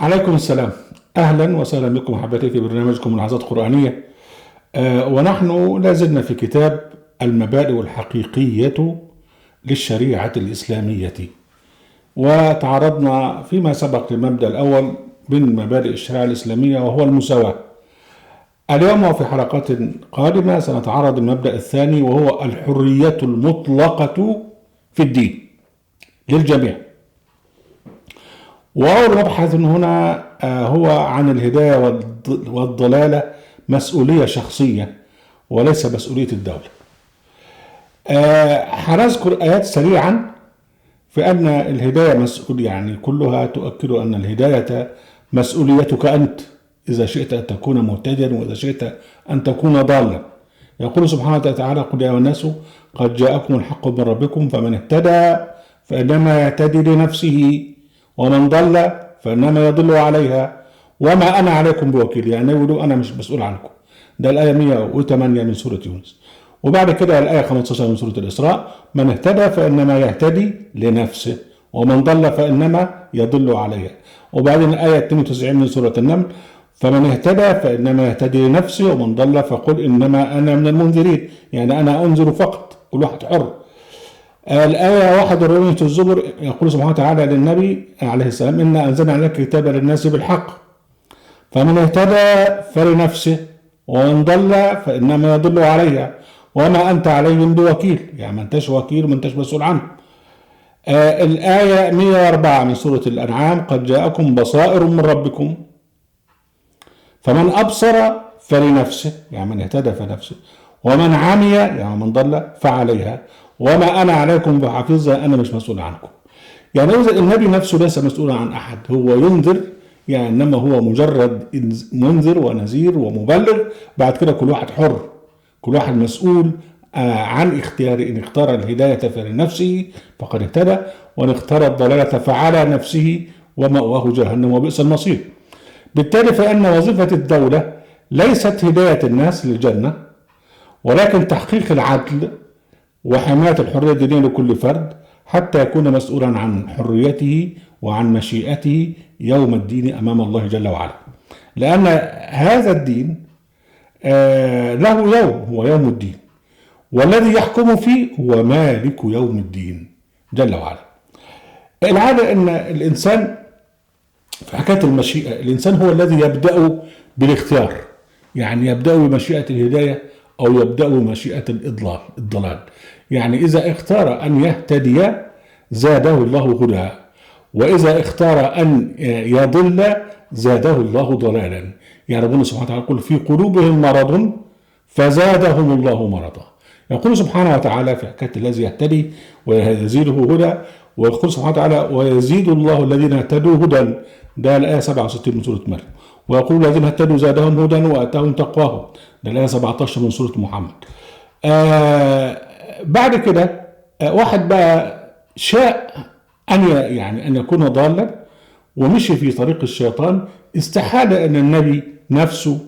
عليكم السلام. أهلا وسهلا بكم أحبتي في برنامجكم ملاحظات قرآنية. ونحن لازلنا في كتاب المبادئ الحقيقية للشريعة الإسلامية، وتعرضنا فيما سبق للمبدأ الأول من مبادئ الشريعة الإسلامية وهو المساواة. اليوم وفي حلقات قادمة سنتعرض المبدأ الثاني وهو الحرية المطلقة في الدين للجميع. وأول مبحث هنا هو عن الهداية والضلالة، مسؤولية شخصية وليس مسؤولية الدولة. هنذكر آيات سريعا في أن الهداية مسؤول، يعني كلها تؤكد أن الهداية مسؤوليتك أنت إذا شئت أن تكون مهتديا وإذا شئت أن تكون ضالا. يقول سبحانه وتعالى: قل يا أيها الناس قد جاءكم الحق من ربكم فمن اهتدى فإنما يهتدي لنفسه ومن ضل فإنما يضل عليها وما أنا عليكم بوكيل. يعني يقولوا أنا مش مسؤول عنكم. ده الآية 108 من سورة يونس. وبعد كده الآية 15 من سورة الإسراء: من اهتدى فإنما يهتدي لنفسه ومن ضل فإنما يضل عليها. وبعدين الآية 92 من سورة النمل: فمن اهتدى فإنما يهتدي لنفسه ومن ضل فقل إنما أنا من المنذرين، يعني أنا أنذر فقط، كل واحد حر. الآية 41 في الزبر يقول سبحانه وتعالى للنبي عليه السلام: إنا أنزلنا عليك كتابا للناس بالحق فمن اهتدى فلنفسه ومن ضل فإنما يضل عليها وما أنت عليهم بوكيل، يعني ما أنتش وكيل وما أنتش مسؤول عنه. الآية 104 من سورة الأنعام: قد جاءكم بصائر من ربكم فمن أبصر فلنفسه، يعني من اهتدى فنفسه، ومن عمي يعني من ضل فعليها وما أنا عليكم بحفيظ، أنا مش مسؤول عنكم. يعني النبي نفسه ليس مسؤولا عن أحد، هو ينذر، يعني إنما هو مجرد منذر ونذير ومبلغ. بعد كده كل واحد حر، كل واحد مسؤول عن اختياره. إن اختار الهداية فلنفسه فقد اهتدى، وإن اختار الضلالة فعلى نفسه ومأواه جهنم وبئس المصير. بالتالي فإن وظيفة الدولة ليست هداية الناس للجنة، ولكن تحقيق العدل وحماية الحرية الدينية لكل فرد حتى يكون مسؤولا عن حريته وعن مشيئته يوم الدين أمام الله جل وعلا. لأن هذا الدين له يوم، هو يوم الدين، والذي يحكم فيه هو مالك يوم الدين جل وعلا. العادة أن الإنسان في حكاية المشيئة، الإنسان هو الذي يبدأ بالاختيار، يعني يبدأ بمشيئة الهداية أو يبدأ بمشيئة الضلال. يعني إذا اختار أن يهتدي زاده الله هدى، وإذا اختار أن يضل زاده الله ضلالا. يعني ربنا سبحانه وتعالى يقول: في قلوبهم مرض فزادهم الله مرضا. يقول سبحانه وتعالى في حكاية الذي يهتدي ويزيده هدى، ويقول سبحانه وتعالى: ويزيد الله الذين اهتدوا هدى. ده الآية 67 من سورة مريم. ويقول: الذين اهتدوا زادهم هدى وآتاهم تقواهم. ده الآية 17 من سورة محمد. بعد كده واحد بقى شاء أن يكون ضالا ومشي في طريق الشيطان، استحال أن النبي نفسه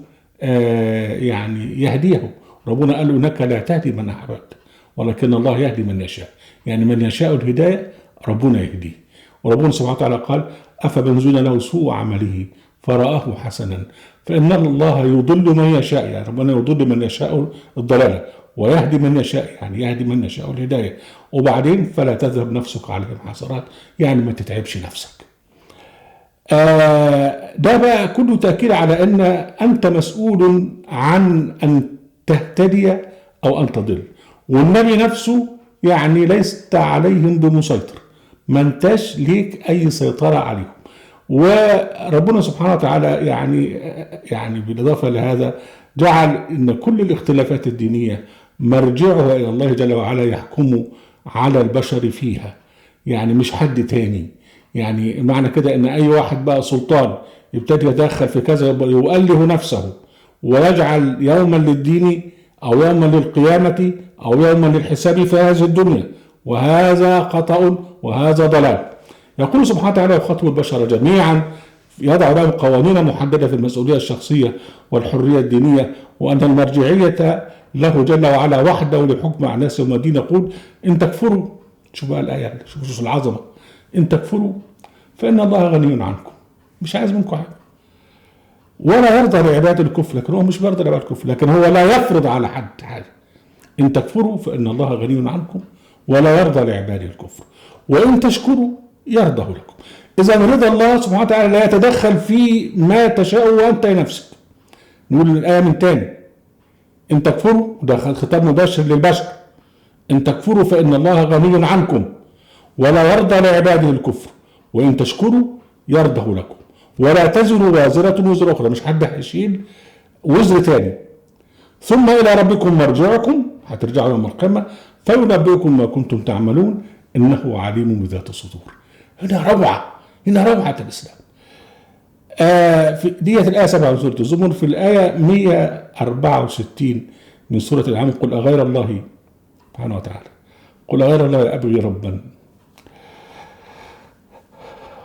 يعني يهديه. ربنا قال له: إنك لا تهدي من أحببت ولكن الله يهدي من يشاء. يعني من يشاء الهداية ربنا يهديه. وربنا سبحانه وتعالى قال: أفمن زين له سوء عمله فرآه حسنا فإن الله يضل من يشاء. يعني ربنا يضل من يشاء الضلالة ويهدي من يشاء، يعني يهدي من يشاء الهداية. وبعدين: فلا تذهب نفسك عليهم حسرات، يعني ما تتعبش نفسك. ده بقى كله تأكيد على أن أنت مسؤول عن أن تهتدي أو أن تضل. والنبي نفسه يعني ليست عليهم بمسيطر، ما انتش ليك أي سيطرة عليهم. وربنا سبحانه وتعالى يعني بالإضافة لهذا جعل أن كل الاختلافات الدينية مرجعها إلى الله جل وعلا، يحكم على البشر فيها، يعني مش حد تاني. يعني معنى كده أن أي واحد بقى سلطان يبتدي يتدخل في كذا يؤله نفسه ويجعل يوما للدين أو يوما للقيامة أو يوما للحساب في هذه الدنيا، وهذا خطأ وهذا ضلال. يقول سبحانه وتعالى: يخاطب البشر جميعا، يضع لهم قوانين محددة في المسؤولية الشخصية والحرية الدينية، وأن المرجعية له جل وعلا وحده للحكم على الناس يوم الدين. يقول: إن تكفروا، شوف بقى الآية، شوف العظمة، إن تكفروا فإن الله غني عنكم مش عايز منكم حاجة. ولا يرضى لعباد الكفر، لكن هو مش بيرضى لعباد الكفر، لكن هو لا يفرض على حد حاجة. إن تكفروا فإن الله غني عنكم ولا يرضى لعباده الكفر، وإن تشكروا يرضه لكم. إذا رضا الله سبحانه وتعالى لا يتدخل في ما تشاء وأنت نفسك. نقول الآية من تاني: إن تكفروا، ده خطاب مباشر للبشر، إن تكفروا فإن الله غني عنكم ولا يرضى لعباده الكفر، وإن تشكروا يرضه لكم، ولا تزر وازرة وزر أخرى، مش حد هيشيل وزر تاني. ثم إلى ربكم مرجعكم، هترجعوا يوم القيامة فينبئكم ما كنتم تعملون إنه عليم بذات الصدور. هنا روعة، هنا روعة الإسلام. في ديت الآية 7 من سورة الزمر. في الآية 164 من سورة الأنعام: قل أغير الله سبحانه وتعالى، قل أغير الله أبغي ربا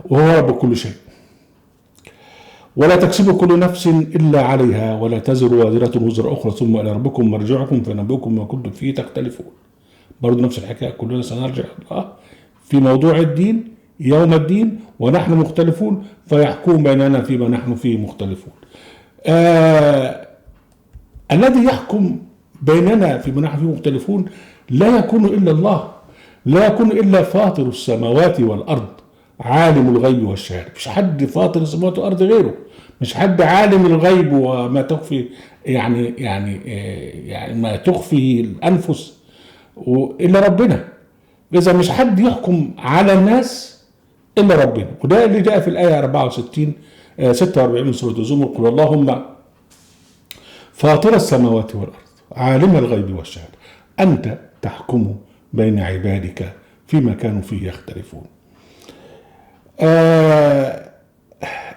وهو رب كل شيء، ولا تكسب كل نفس إلا عليها، ولا تزر وازرة وزر أخرى، ثم إلى ربكم مرجعكم فينبئكم ما كنتم فيه تختلفون. برضه نفس الحكاية، كلنا سنرجع الله في موضوع الدين يوم الدين ونحن مختلفون فيحكم بيننا فيما نحن فيه مختلفون. الذي يحكم بيننا فيما نحن فيه مختلفون لا يكون إلا الله، لا يكون إلا فاطر السماوات والأرض، عالم الغيب والشهادة. مش حد فاطر السماوات والأرض غيره، مش حد عالم الغيب وما تخفي يعني ما تخفي الأنفس إلا ربنا. إذا مش حد يحكم على الناس إلا ربنا. وده اللي جاء في الآية 46 من سورة الزمر: قل اللهم فاطر السماوات والأرض عالم الغيب والشهادة أنت تحكم بين عبادك فيما كانوا فيه يختلفون.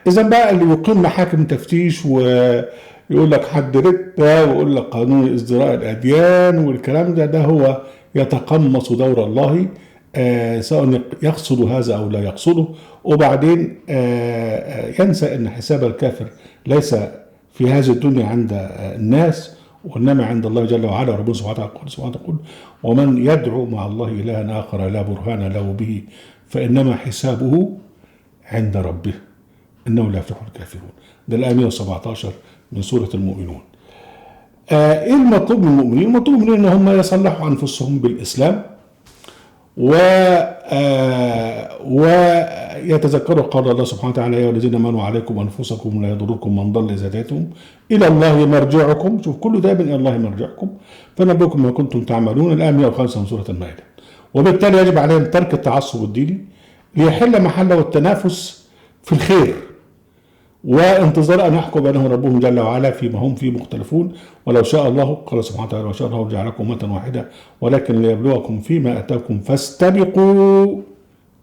إذا بقى اللي يقيم محاكم تفتيش ويقول لك حد ردة ويقول لك قانون ازدراء الأديان والكلام ده هو يتقمص دور الله، سواء يقصد هذا أو لا يقصده. وبعدين ينسى أن حساب الكافر ليس في هذه الدنيا عند الناس وإنما عند الله جل وعلا. ربنا سبحانه وتعالى يقول: ومن يدعو مع الله إلها آخر لا برهان له به فإنما حسابه عند ربه إنه لا يفلح الكافرون. ده الآية 117 من سورة المؤمنون. إيه المطلوب من المؤمنين؟ المطلوب منهم إن هم يصلحوا أنفسهم بالإسلام ويتذكروا قول الله سبحانه وتعالى: يا الذين آمنوا عليكم أنفسكم لا يضركم من ضل إذا هديتم إلى الله مرجعكم. شوف كل ده إلى الله مرجعكم فنبئكم ما كنتم تعملون. الآية 105 من سورة المائدة. وبالتالي يجب عليهم ترك التعصب الديني ليحل محله التنافس في الخير وانتظار أن يحكم بينهم ربهم جل وعلا فيما هم فيه مختلفون. ولو شاء الله، قال سبحانه وتعالى: وشاء الله جعلكم أمة واحدة ولكن ليبلوكم فيما أتاكم فاستبقوا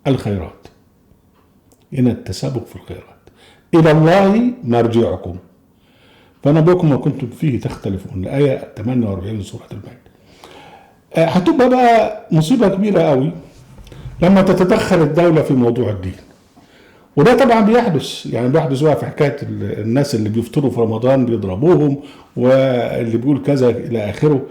الخيرات. هنا التسابق في الخيرات. إلى الله مرجعكم فنبئكم ما كنتم فيه تختلفون. الآية 48 من سورة المائدة. هتبقى بقى مصيبة كبيرة قوي لما تتدخل الدولة في موضوع الدين. وده طبعا بيحدث، يعني بيحدث بقى في حكايه الناس اللي بيفطروا في رمضان بيضربوهم واللي بيقول كذا الى اخره.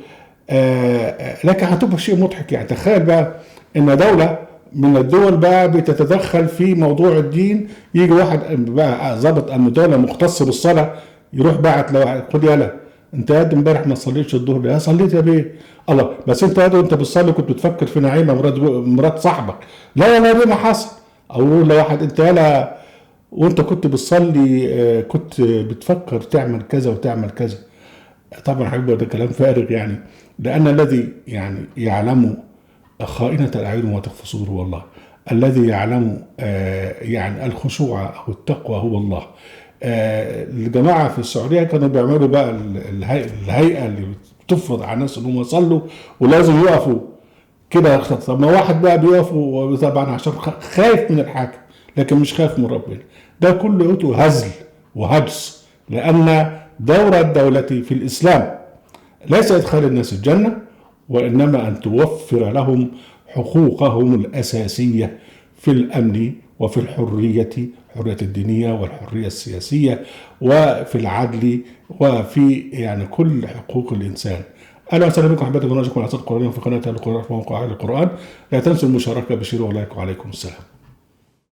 لكن هتبقى شيء مضحك. يعني تخيل بقى ان دوله من الدول بقى بتتدخل في موضوع الدين. يجي واحد بقى ضابط امن دوله مختص بالصلاه يروح باعت لواحد: خد يالا انت يا امبارح ما صليتش الظهر. يا صليت يا بيه. الله، بس انت يا وانت بتصلي كنت بتفكر في نعيمه مرات صاحبك. لا يا بيه ما حصل. او يقول لواحد: انت يالا وانت كنت بتصلي كنت بتفكر تعمل كذا وتعمل كذا. طبعا حبيبي ده كلام فارغ، يعني لان الذي يعني يعلم خائنة الاعين وما تخفي الصدور هو الله. الذي يعلم يعني الخشوع او التقوى هو الله. الجماعه في السعوديه كانوا بيعملوا بقى الهيئه اللي بتفرض على الناس انهم يصلوا ولازم يقفوا كده. طب ما واحد بقى بيقف طبعا عشان خايف من الحاكم لكن مش خايف من ربنا. ده كله هزل وهجس، لأن دور الدولة في الإسلام ليس إدخال الناس الجنة وإنما أن توفر لهم حقوقهم الأساسية في الأمن وفي الحرية الدينية والحرية السياسية وفي العدل وفي يعني كل حقوق الإنسان. أهلا وسهلا بكم أحبتي ونرجوكم على صوت القرآن في قناة القرآن في موقع القرآن. لا تنسوا المشاركة بشير ولايك وعليكم السلام.